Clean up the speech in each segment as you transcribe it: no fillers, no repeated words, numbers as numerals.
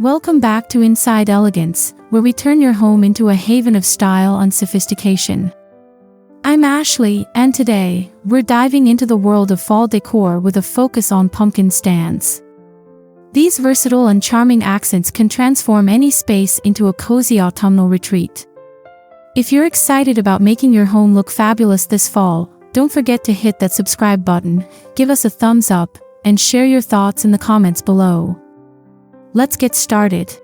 Welcome back to Inside Elegance, where we turn your home into a haven of style and sophistication. I'm Ashley, and today, we're diving into the world of fall decor with a focus on pumpkin stands. These versatile and charming accents can transform any space into a cozy autumnal retreat. If you're excited about making your home look fabulous this fall, don't forget to hit that subscribe button, give us a thumbs up, and share your thoughts in the comments below. Let's get started.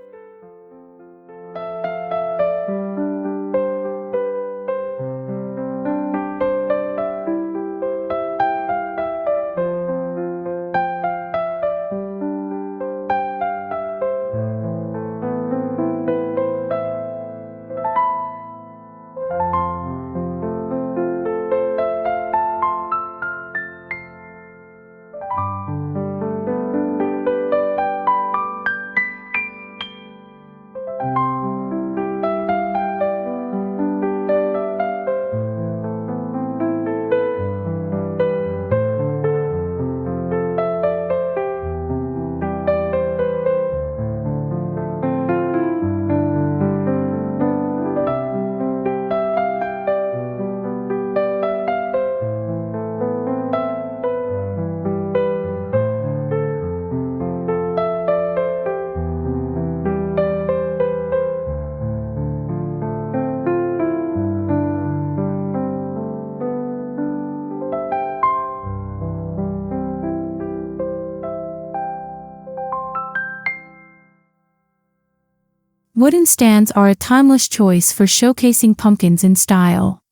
Wooden stands are a timeless choice for showcasing pumpkins in style.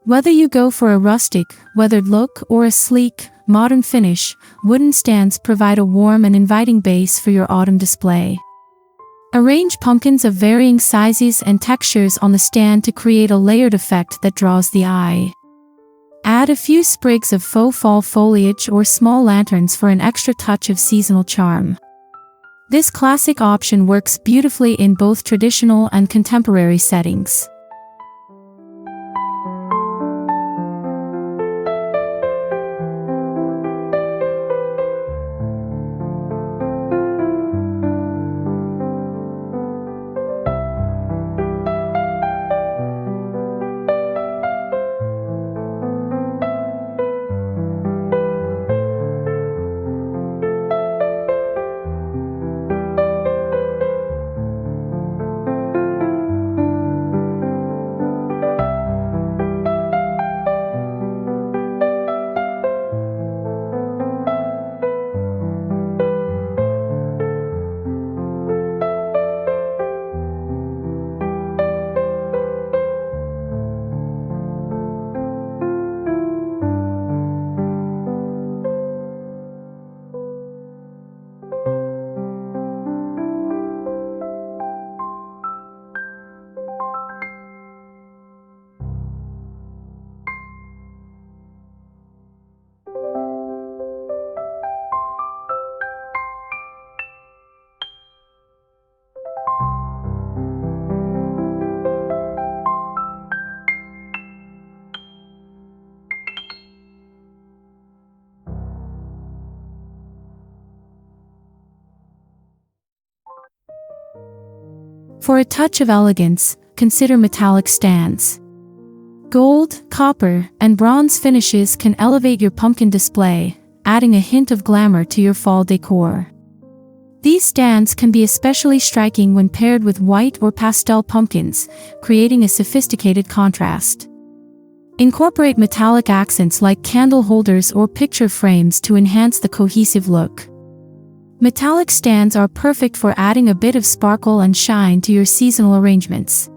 Whether you go for a rustic, weathered look or a sleek, modern finish, wooden stands provide a warm and inviting base for your autumn display. Arrange pumpkins of varying sizes and textures on the stand to create a layered effect that draws the eye. Add a few sprigs of faux fall foliage or small lanterns for an extra touch of seasonal charm. This classic option works beautifully in both traditional and contemporary settings. For a touch of elegance, consider metallic stands. Gold, copper, and bronze finishes can elevate your pumpkin display, adding a hint of glamour to your fall decor. These stands can be especially striking when paired with white or pastel pumpkins, creating a sophisticated contrast. Incorporate metallic accents like candle holders or picture frames to enhance the cohesive look. Metallic stands are perfect for adding a bit of sparkle and shine to your seasonal arrangements.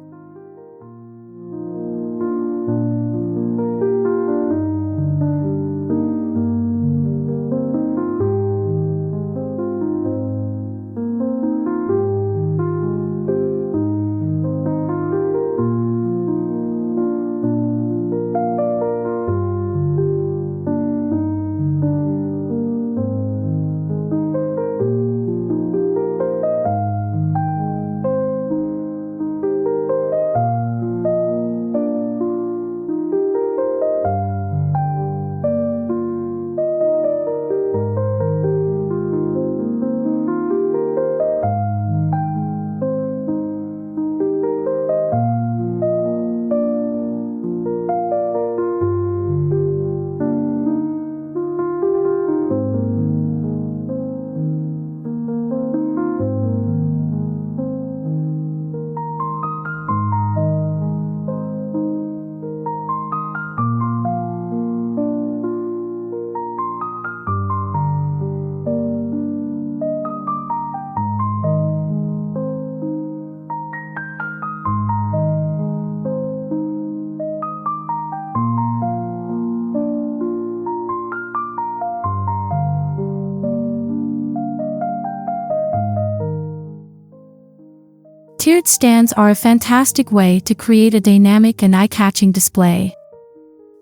Tiered stands are a fantastic way to create a dynamic and eye-catching display.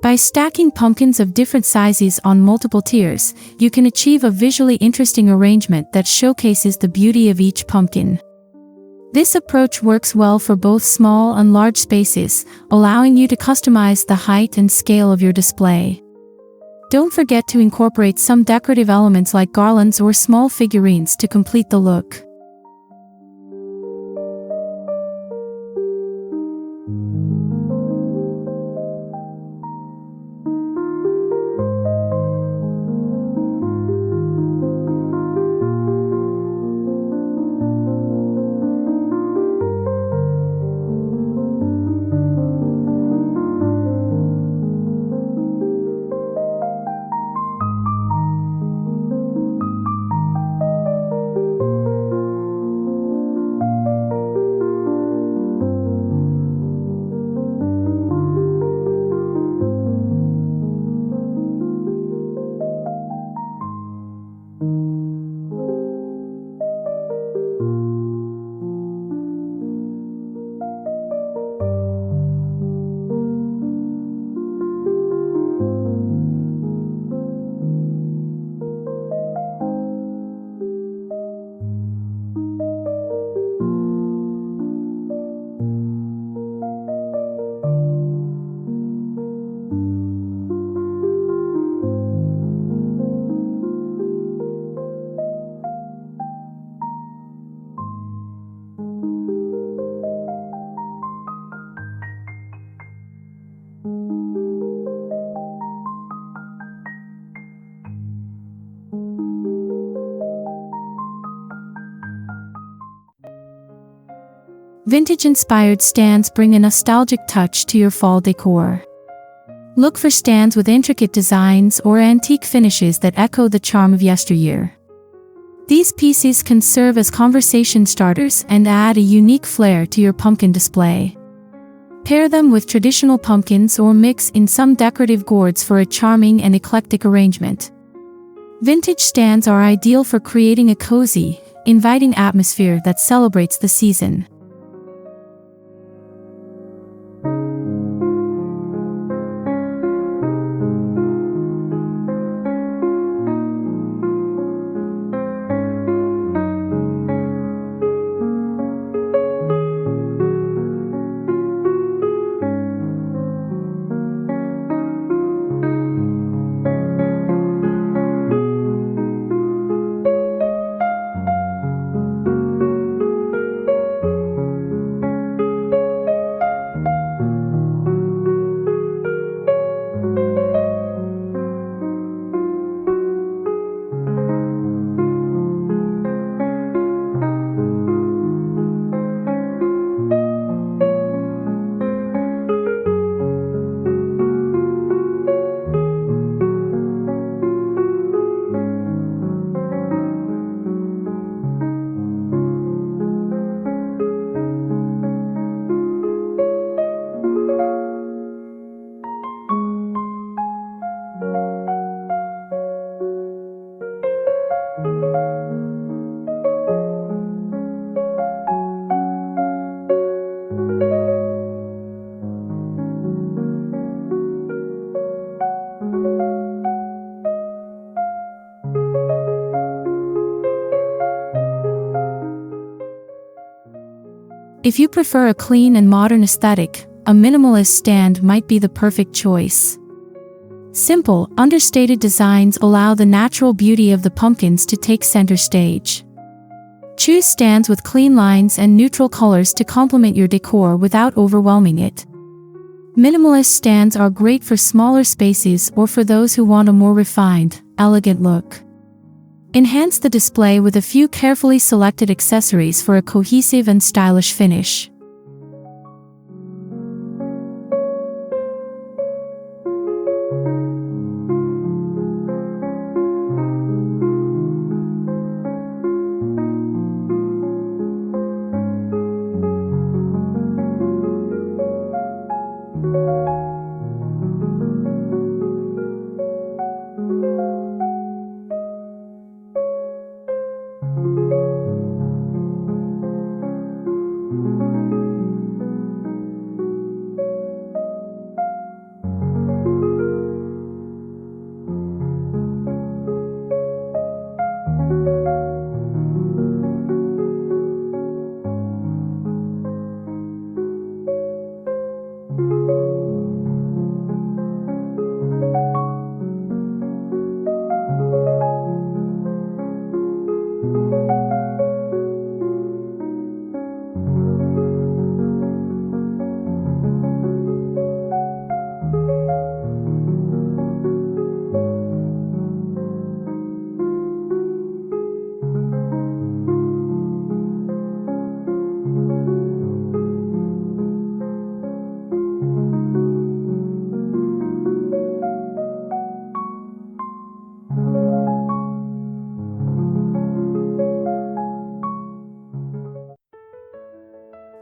By stacking pumpkins of different sizes on multiple tiers, you can achieve a visually interesting arrangement that showcases the beauty of each pumpkin. This approach works well for both small and large spaces, allowing you to customize the height and scale of your display. Don't forget to incorporate some decorative elements like garlands or small figurines to complete the look. Vintage-inspired stands bring a nostalgic touch to your fall decor. Look for stands with intricate designs or antique finishes that echo the charm of yesteryear. These pieces can serve as conversation starters and add a unique flair to your pumpkin display. Pair them with traditional pumpkins or mix in some decorative gourds for a charming and eclectic arrangement. Vintage stands are ideal for creating a cozy, inviting atmosphere that celebrates the season. If you prefer a clean and modern aesthetic, a minimalist stand might be the perfect choice. Simple, understated designs allow the natural beauty of the pumpkins to take center stage. Choose stands with clean lines and neutral colors to complement your decor without overwhelming it. Minimalist stands are great for smaller spaces or for those who want a more refined, elegant look. Enhance the display with a few carefully selected accessories for a cohesive and stylish finish.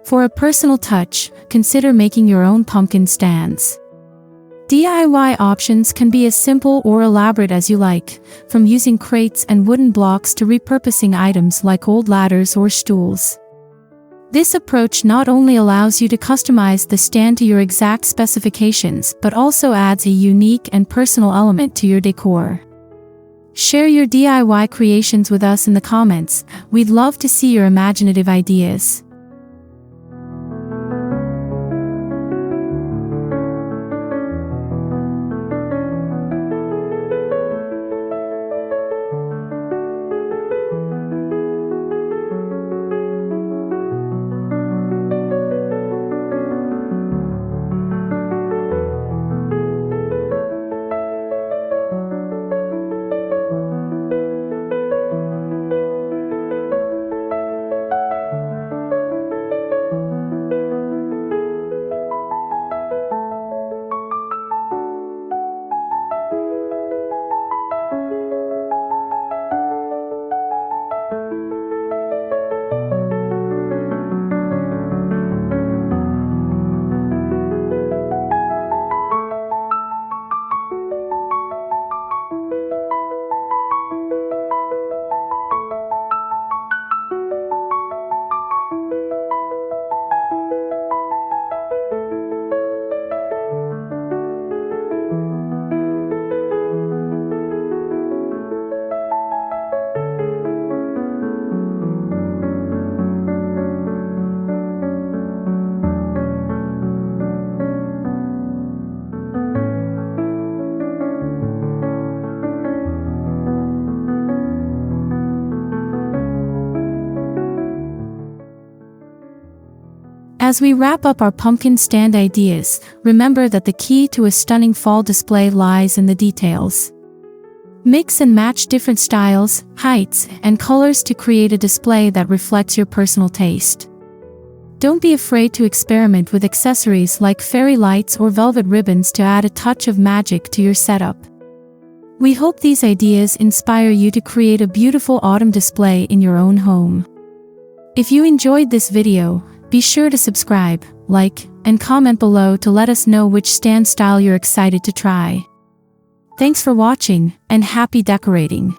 For a personal touch, consider making your own pumpkin stands. DIY options can be as simple or elaborate as you like, from using crates and wooden blocks to repurposing items like old ladders or stools. This approach not only allows you to customize the stand to your exact specifications but also adds a unique and personal element to your decor. Share your DIY creations with us in the comments. We'd love to see your imaginative ideas. As we wrap up our pumpkin stand ideas, remember that the key to a stunning fall display lies in the details. Mix and match different styles, heights, and colors to create a display that reflects your personal taste. Don't be afraid to experiment with accessories like fairy lights or velvet ribbons to add a touch of magic to your setup. We hope these ideas inspire you to create a beautiful autumn display in your own home. If you enjoyed this video, be sure to subscribe, like, and comment below to let us know which stand style you're excited to try. Thanks for watching, and happy decorating!